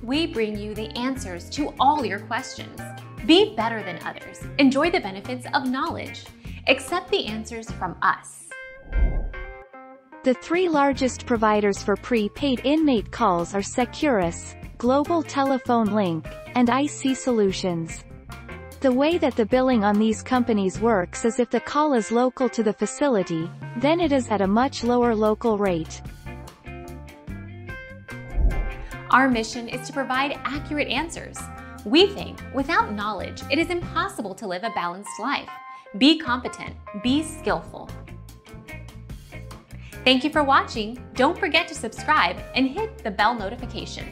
we bring you the answers to all your questions. Be better than others. Enjoy the benefits of knowledge. Accept the answers from us. The three largest providers for prepaid inmate calls are Securus, Global Telephone Link, and IC Solutions. The way that the billing on these companies works is if the call is local to the facility, then it is at a much lower local rate. Our mission is to provide accurate answers. We think without knowledge, it is impossible to live a balanced life. Be competent, be skillful. Thank you for watching. Don't forget to subscribe and hit the bell notification.